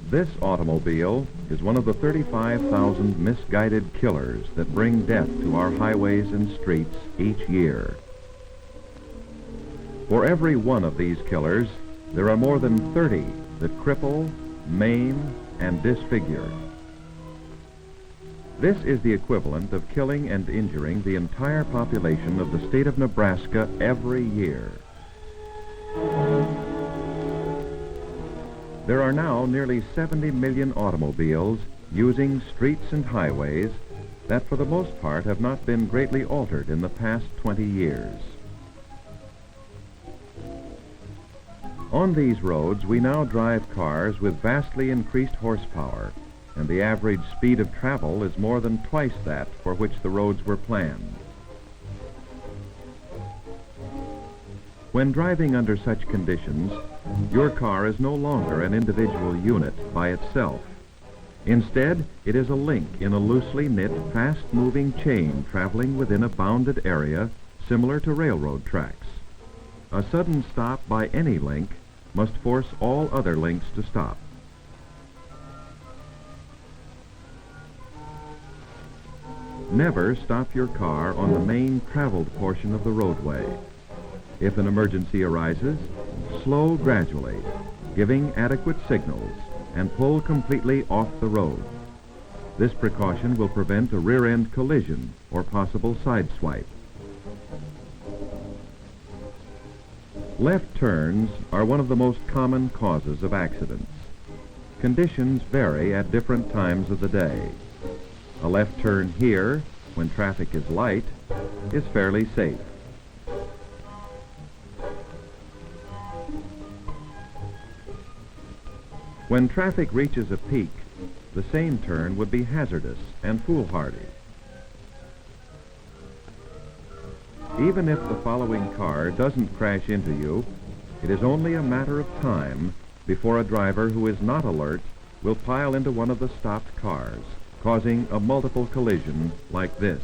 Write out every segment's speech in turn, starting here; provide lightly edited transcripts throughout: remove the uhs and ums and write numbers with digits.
This automobile is one of the 35,000 misguided killers that bring death to our highways and streets each year. For every one of these killers, there are more than 30 that cripple, maim, and disfigure. This is the equivalent of killing and injuring the entire population of the state of Nebraska every year. There are now nearly 70 million automobiles using streets and highways that for the most part have not been greatly altered in the past 20 years. On these roads, we now drive cars with vastly increased horsepower, and the average speed of travel is more than twice that for which the roads were planned. When driving under such conditions, your car is no longer an individual unit by itself. Instead, it is a link in a loosely knit, fast-moving chain traveling within a bounded area similar to railroad tracks. A sudden stop by any link must force all other links to stop. Never stop your car on the main traveled portion of the roadway. If an emergency arises, slow gradually, giving adequate signals, and pull completely off the road. This precaution will prevent a rear-end collision or possible sideswipe. Left turns are one of the most common causes of accidents. Conditions vary at different times of the day. A left turn here, when traffic is light, is fairly safe. When traffic reaches a peak, the same turn would be hazardous and foolhardy. Even if the following car doesn't crash into you, it is only a matter of time before a driver who is not alert will pile into one of the stopped cars, causing a multiple collision like this.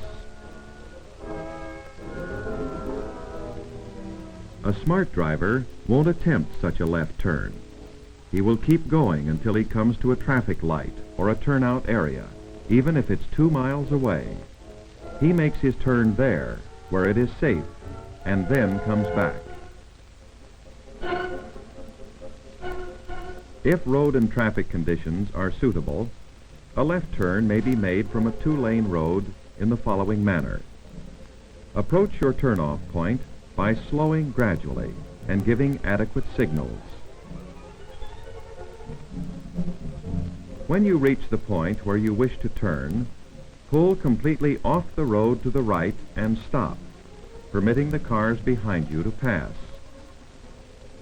A smart driver won't attempt such a left turn. He will keep going until he comes to a traffic light or a turnout area, even if it's 2 miles away. He makes his turn there, where it is safe, and then comes back. If road and traffic conditions are suitable, a left turn may be made from a 2-lane road in the following manner. Approach your turnoff point by slowing gradually and giving adequate signals. When you reach the point where you wish to turn, pull completely off the road to the right and stop, permitting the cars behind you to pass.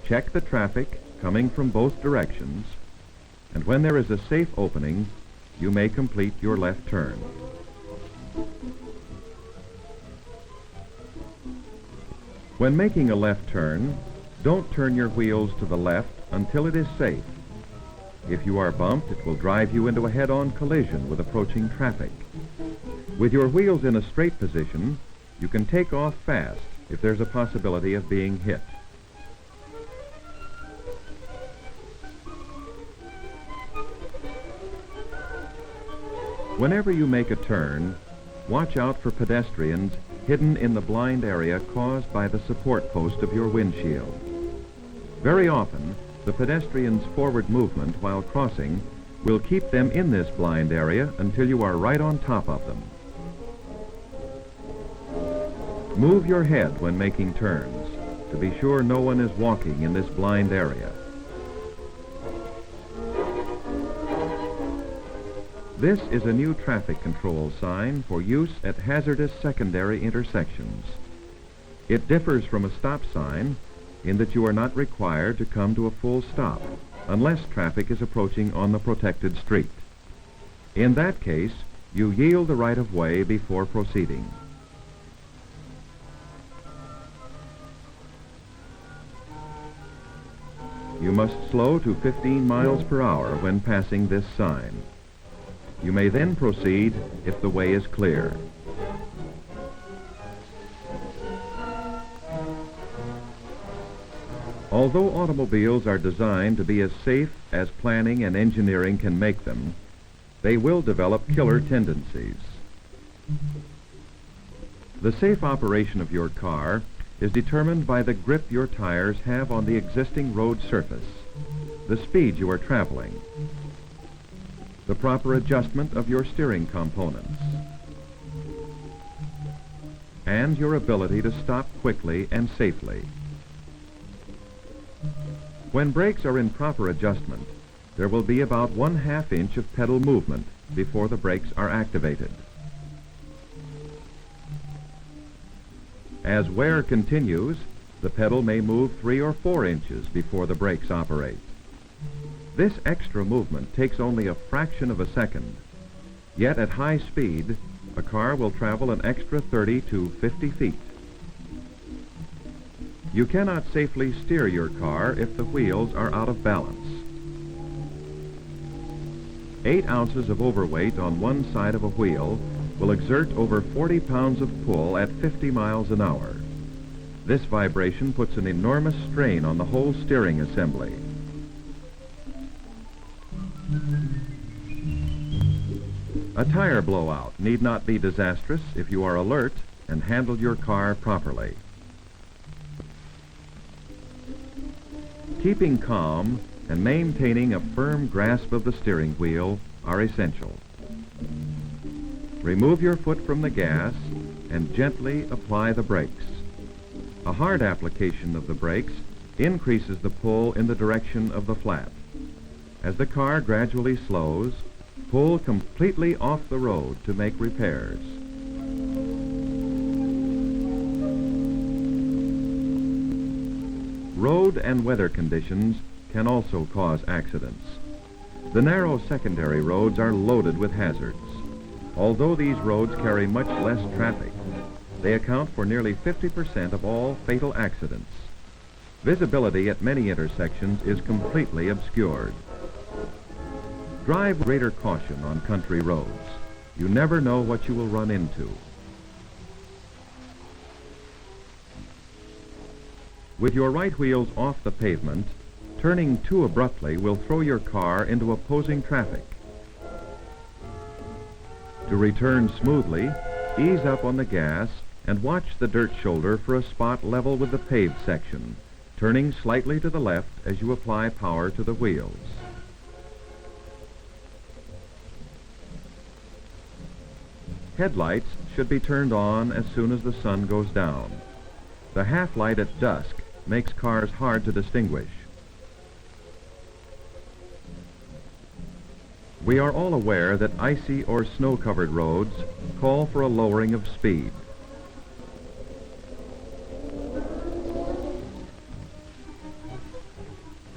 Check the traffic coming from both directions, and when there is a safe opening, you may complete your left turn. When making a left turn, don't turn your wheels to the left until it is safe. If you are bumped, it will drive you into a head-on collision with approaching traffic. With your wheels in a straight position, you can take off fast if there's a possibility of being hit. Whenever you make a turn, watch out for pedestrians hidden in the blind area caused by the support post of your windshield. Very often, the pedestrian's forward movement while crossing will keep them in this blind area until you are right on top of them. Move your head when making turns to be sure no one is walking in this blind area. This is a new traffic control sign for use at hazardous secondary intersections. It differs from a stop sign in that you are not required to come to a full stop unless traffic is approaching on the protected street. In that case, you yield the right of way before proceeding. You must slow to 15 miles per hour when passing this sign. You may then proceed if the way is clear. Although automobiles are designed to be as safe as planning and engineering can make them, they will develop killer tendencies. The safe operation of your car is determined by the grip your tires have on the existing road surface, the speed you are traveling, the proper adjustment of your steering components, and your ability to stop quickly and safely. When brakes are in proper adjustment, there will be about 1/2 inch of pedal movement before the brakes are activated. As wear continues, the pedal may move 3 or 4 inches before the brakes operate. This extra movement takes only a fraction of a second, yet at high speed, a car will travel an extra 30 to 50 feet. You cannot safely steer your car if the wheels are out of balance. 8 ounces of overweight on one side of a wheel will exert over 40 pounds of pull at 50 miles an hour. This vibration puts an enormous strain on the whole steering assembly. A tire blowout need not be disastrous if you are alert and handle your car properly. Keeping calm and maintaining a firm grasp of the steering wheel are essential. Remove your foot from the gas and gently apply the brakes. A hard application of the brakes increases the pull in the direction of the flat. As the car gradually slows, pull completely off the road to make repairs. Road and weather conditions can also cause accidents. The narrow secondary roads are loaded with hazards. Although these roads carry much less traffic, they account for nearly 50% of all fatal accidents. Visibility at many intersections is completely obscured. Drive with greater caution on country roads. You never know what you will run into. With your right wheels off the pavement, turning too abruptly will throw your car into opposing traffic. To return smoothly, ease up on the gas and watch the dirt shoulder for a spot level with the paved section, turning slightly to the left as you apply power to the wheels. Headlights should be turned on as soon as the sun goes down. The half light at dusk makes cars hard to distinguish. We are all aware that icy or snow-covered roads call for a lowering of speed.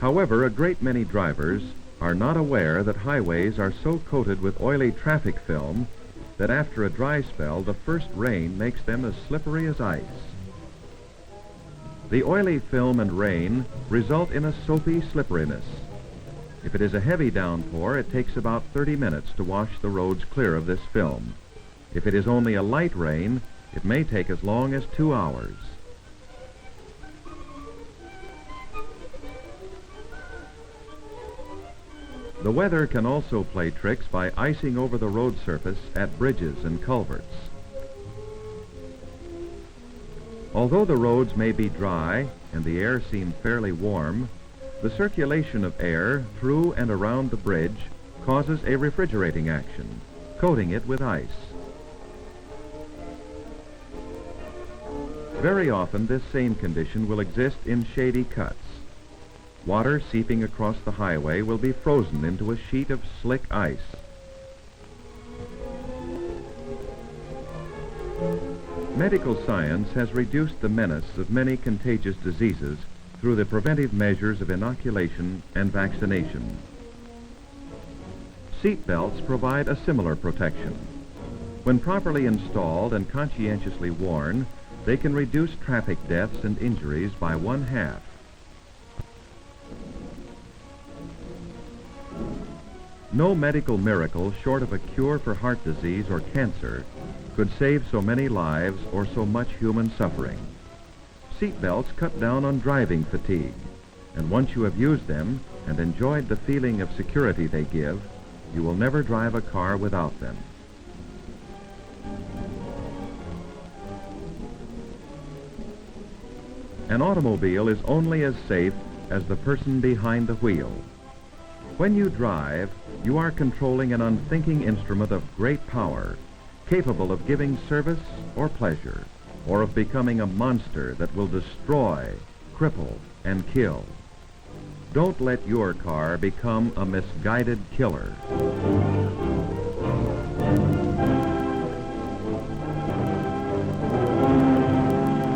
However, a great many drivers are not aware that highways are so coated with oily traffic film that after a dry spell, the first rain makes them as slippery as ice. The oily film and rain result in a soapy slipperiness. If it is a heavy downpour, it takes about 30 minutes to wash the roads clear of this film. If it is only a light rain, it may take as long as 2 hours. The weather can also play tricks by icing over the road surface at bridges and culverts. Although the roads may be dry and the air seem fairly warm, the circulation of air through and around the bridge causes a refrigerating action, coating it with ice. Very often this same condition will exist in shady cuts. Water seeping across the highway will be frozen into a sheet of slick ice. Medical science has reduced the menace of many contagious diseases through the preventive measures of inoculation and vaccination. Seat belts provide a similar protection. When properly installed and conscientiously worn, they can reduce traffic deaths and injuries by 1/2. No medical miracle short of a cure for heart disease or cancer could save so many lives or so much human suffering. Seat belts cut down on driving fatigue, and once you have used them and enjoyed the feeling of security they give, you will never drive a car without them. An automobile is only as safe as the person behind the wheel. When you drive, you are controlling an unthinking instrument of great power, capable of giving service or pleasure, or of becoming a monster that will destroy, cripple, and kill. Don't let your car become a misguided killer.